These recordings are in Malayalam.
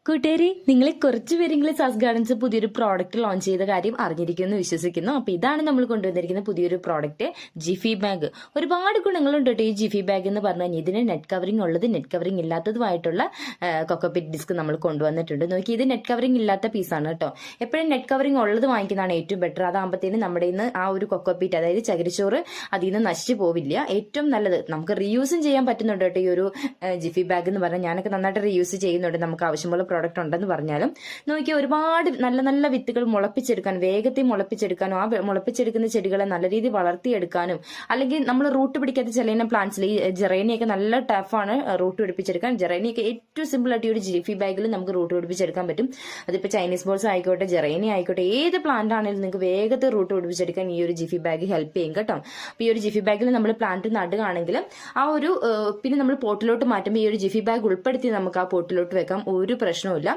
കൂട്ടുകാരി, നിങ്ങൾ കുറച്ച് പേരെങ്കിലും സാസ് ഗാർഡൻസ് പുതിയൊരു പ്രോഡക്റ്റ് ലോഞ്ച് ചെയ്ത കാര്യം അറിഞ്ഞിരിക്കുമെന്ന് വിശ്വസിക്കുന്നു. അപ്പൊ ഇതാണ് നമ്മൾ കൊണ്ടുവന്നിരിക്കുന്ന പുതിയൊരു പ്രോഡക്റ്റ്, ജിഫി ബാഗ്. ഒരുപാട് ഗുണങ്ങളുണ്ട് കേട്ടോ ഈ ജിഫി ബാഗ് എന്ന് പറഞ്ഞു കഴിഞ്ഞാൽ. ഇതിന് നെറ്റ് കവറിംഗ് ഉള്ളത്, നെറ്റ് കവറിംഗ് ഇല്ലാത്തതുമായിട്ടുള്ള കൊക്കോപിറ്റ് ഡിസ്ക് നമ്മൾ കൊണ്ടുവന്നിട്ടുണ്ട്. നോക്കി, ഇത് നെറ്റ് കവറിംഗ് ഇല്ലാത്ത പീസാണ് കേട്ടോ. എപ്പോഴും നെറ്റ് കവറിംഗ് ഉള്ളത് വാങ്ങിക്കുന്നതാണ് ഏറ്റവും ബെറ്റർ. അതാകുമ്പോഴത്തേന് നമ്മുടെ ഇന്ന് ആ ഒരു കൊക്കോപിറ്റ്, അതായത് ചകിരിച്ചോറ്, അതിൽ നിന്ന് നശിച്ചു പോവില്ല. ഏറ്റവും നല്ലത്, നമുക്ക് റീയൂസും ചെയ്യാൻ പറ്റുന്നുണ്ട് കേട്ടോ ഈ ഒരു ജിഫി ബാഗ് എന്ന് പറഞ്ഞാൽ. ഞാനൊക്കെ നന്നായിട്ട് റീയൂസ് ചെയ്യുന്നുണ്ട്, നമുക്ക് ആവശ്യമുള്ള പ്രോഡക്റ്റ് ഉണ്ടെന്ന് പറഞ്ഞാലും. നോക്കിയാൽ ഒരുപാട് നല്ല നല്ല വിത്തുകൾ മുളപ്പിച്ചെടുക്കാൻ, വേഗത്തിൽ മുളപ്പിച്ചെടുക്കാനും ആ മുളപ്പിച്ചെടുക്കുന്ന ചെടികളെ നല്ല രീതിയിൽ വളർത്തിയെടുക്കാനും, അല്ലെങ്കിൽ നമ്മൾ റൂട്ട് പിടിക്കാത്ത ചില പ്ലാന്റ്സിൽ ഈ ജെറേനിയൊക്കെ നല്ല ടഫാണ് റൂട്ട് പിടിപ്പിച്ചെടുക്കാൻ. ജെറേനിയൊക്കെ ഏറ്റവും സിമ്പിൾ ആയിട്ട് ഈ ഒരു ജിഫി ബാഗിൽ നമുക്ക് റൂട്ട് പിടിപ്പിച്ചെടുക്കാൻ പറ്റും. അതിപ്പോൾ ചൈനീസ് ബോൾസ് ആയിക്കോട്ടെ, ജെറേനി ആയിക്കോട്ടെ, ഏത് പ്ലാന്റ് ആണെങ്കിലും നിങ്ങൾക്ക് വേഗത്തിൽ റൂട്ട് പിടിപ്പിച്ചെടുക്കാൻ ഈ ഒരു ജിഫി ബാഗ് ഹെൽപ്പ് ചെയ്യും കേട്ടോ. അപ്പോൾ ഈ ഒരു ജിഫി ബാഗിൽ നമ്മൾ പ്ലാന്റ് നടുകയാണെങ്കിൽ ആ ഒരു പിന്നെ നമ്മൾ പോട്ടിലോട്ട് മാറ്റുമ്പോൾ ഈ ഒരു ജിഫി ബാഗ് ഉൾപ്പെടുത്തി നമുക്ക് ആ പോട്ടിലോട്ട് വെക്കാം, ഒരു പ്രശ്നവുമില്ല.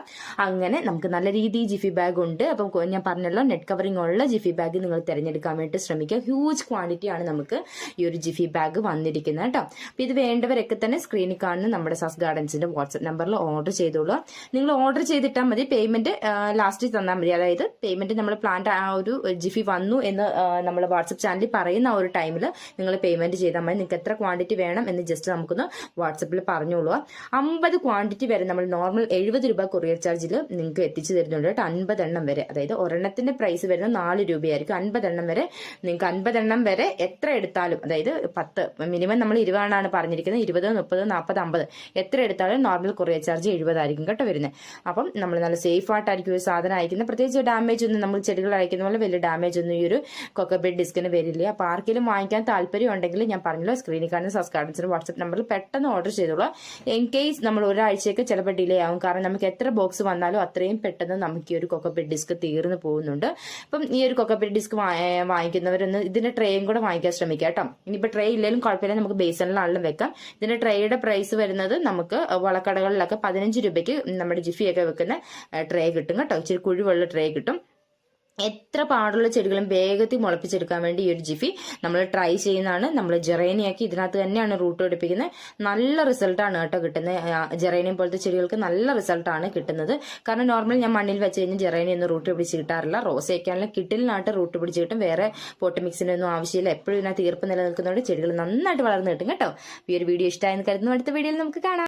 അങ്ങനെ നമുക്ക് നല്ല രീതിയിൽ ജിഫി ബാഗ് ഉണ്ട്. അപ്പം ഞാൻ പറഞ്ഞല്ലോ, നെറ്റ് കവറിംഗ് ഉള്ള ജിഫി ബാഗ് നിങ്ങൾ തിരഞ്ഞെടുക്കാൻ വേണ്ടി ശ്രമിക്കുക. ഹ്യൂജ് ക്വാണ്ടിറ്റി ആണ് നമുക്ക് ഈ ഒരു ജിഫി ബാഗ് വന്നിരിക്കുന്നത് കേട്ടോ. അപ്പോൾ ഇത് വേണ്ടവരൊക്കെ തന്നെ സ്ക്രീനിൽ കാണുന്ന നമ്മുടെ സാസ് ഗാർഡൻസിന്റെ വാട്സ്ആപ്പ് നമ്പറിൽ ഓർഡർ ചെയ്തോളൂ. നിങ്ങൾ ഓർഡർ ചെയ്തിട്ടാൽ മതി, പേയ്മെന്റ് ലാസ്റ്റ് തന്നാൽ മതി. അതായത് പേയ്മെന്റ് നമ്മൾ പ്ലാന്റ് ആ ഒരു ജിഫി വന്നു എന്ന് നമ്മൾ വാട്സ്ആപ്പ് ചാനലിൽ പറയുന്ന ആ ഒരു ടൈമിൽ നിങ്ങൾ പേയ്മെന്റ് ചെയ്താൽ മതി. നിങ്ങൾക്ക് എത്ര ക്വാണ്ടിറ്റി വേണം എന്ന് ജസ്റ്റ് നമുക്കൊന്ന് വാട്സപ്പിൽ പറഞ്ഞോളൂ. 50 ക്വാണ്ടിറ്റി വരെ നമ്മൾ നോർമൽ 70 രൂപ കൊറിയർ ചാർജിൽ നിങ്ങൾക്ക് എത്തിച്ചു തരുന്നുണ്ട് കേട്ടോ. 50 എണ്ണം വരെ, അതായത് ഒരെണ്ണത്തിന്റെ പ്രൈസ് വരുന്നത് 4 രൂപയായിരിക്കും. 50 എണ്ണം വരെ നിങ്ങൾക്ക് 50 എണ്ണം വരെ എത്ര എടുത്താലും, അതായത് 10 മിനിമം നമ്മൾ 20 ആണ് പറഞ്ഞിരിക്കുന്നത്, 20, 30, 40, 50 എത്ര എടുത്താലും നോർമൽ കൊറിയർ ചാർജ് 70 ആയിരിക്കും കേട്ടോ വരുന്നത്. അപ്പം നമ്മൾ നല്ല സേഫ് ആയിട്ടായിരിക്കും ഒരു സാധനം അയക്കുന്നത്. പ്രത്യേകിച്ച് ഡാമേജ് ഒന്നും, നമ്മൾ ചെടികൾ അയക്കുന്ന പോലെ വലിയ ഡാമേജ് ഒന്നും ഈ ഒരു കൊക്കോപിറ്റ് ഡിസ്കിന് വരില്ല. അപ്പോൾ ആർക്കെങ്കിലും വാങ്ങിക്കാൻ താല്പര്യം ഉണ്ടെങ്കിൽ ഞാൻ പറഞ്ഞല്ലോ, സ്ക്രീനിൽ കാണുന്ന സാസ് ഗാർഡൻസിന്റെ വാട്സ്ആപ്പ് നമ്പറിൽ പെട്ടെന്ന് ഓർഡർ ചെയ്തോളൂ. ഇൻ കേസ് നമ്മൾ ഒരാഴ്ചയൊക്കെ ചിലപ്പോൾ ഡിലേ ആവും, കാരണം നമുക്ക് എത്ര ബോക്സ് വന്നാലും അത്രയും പെട്ടെന്ന് നമുക്ക് ഈ ഒരു കൊക്കോപിറ്റ് ഡിസ്ക് തീർന്നു പോകുന്നുണ്ട്. അപ്പം ഈ ഒരു കൊക്കോപിറ്റ് ഡിസ്ക് വാങ്ങിക്കുന്നവരൊന്ന് ഇതിന്റെ ട്രേയും കൂടെ വാങ്ങിക്കാൻ ശ്രമിക്കാം കേട്ടോ. ഇനിയിപ്പോൾ ട്രേ ഇല്ലെങ്കിലും കുഴപ്പമില്ല, നമുക്ക് ബേസണിലാണെങ്കിലും വെക്കാം. ഇതിന്റെ ട്രേയുടെ പ്രൈസ് വരുന്നത് നമുക്ക് വളക്കടകളിലൊക്കെ 15 രൂപയ്ക്ക് നമ്മുടെ ജിഫിയൊക്കെ വെക്കുന്ന ട്രേ കിട്ടും കേട്ടോ. ഇച്ചിരി കുഴിവുള്ള ട്രേ കിട്ടും. എത്ര പാടുള്ള ചെടികളും വേഗത്തിൽ മുളപ്പിച്ചെടുക്കാൻ വേണ്ടി ഈ ഒരു ജിഫി നമ്മൾ ട്രൈ ചെയ്യുന്നതാണ്. നമ്മൾ ജെറേനിയാക്കി ഇതിനകത്ത് തന്നെയാണ് റൂട്ട് പിടിപ്പിക്കുന്നത്. നല്ല റിസൾട്ടാണ് കേട്ടോ കിട്ടുന്നത്. ജെറേനിയം പോലത്തെ ചെടികൾക്ക് നല്ല റിസൾട്ടാണ് കിട്ടുന്നത്. കാരണം നോർമൽ ഞാൻ മണ്ണിൽ വെച്ച് കഴിഞ്ഞാൽ ജെറേനി ഒന്നും റൂട്ട് പിടിച്ച് കിട്ടാറില്ല. റോസയൊക്കെയാണെങ്കിൽ കിട്ടിലിനായിട്ട് റൂട്ട് പിടിച്ച് കിട്ടും. വേറെ പോട്ട് മിക്സിനൊന്നും ആവശ്യമില്ല. എപ്പോഴും ഇതിനകത്ത് ഈർപ്പ് നിലനിൽക്കുന്നതുകൊണ്ട് ചെടികൾ നന്നായിട്ട് വളർന്നു കിട്ടും കേട്ടോ. ഈ ഒരു വീഡിയോ ഇഷ്ടമായെന്ന് കരുതുന്നു. അടുത്ത വീഡിയോയിൽ നമുക്ക് കാണാം.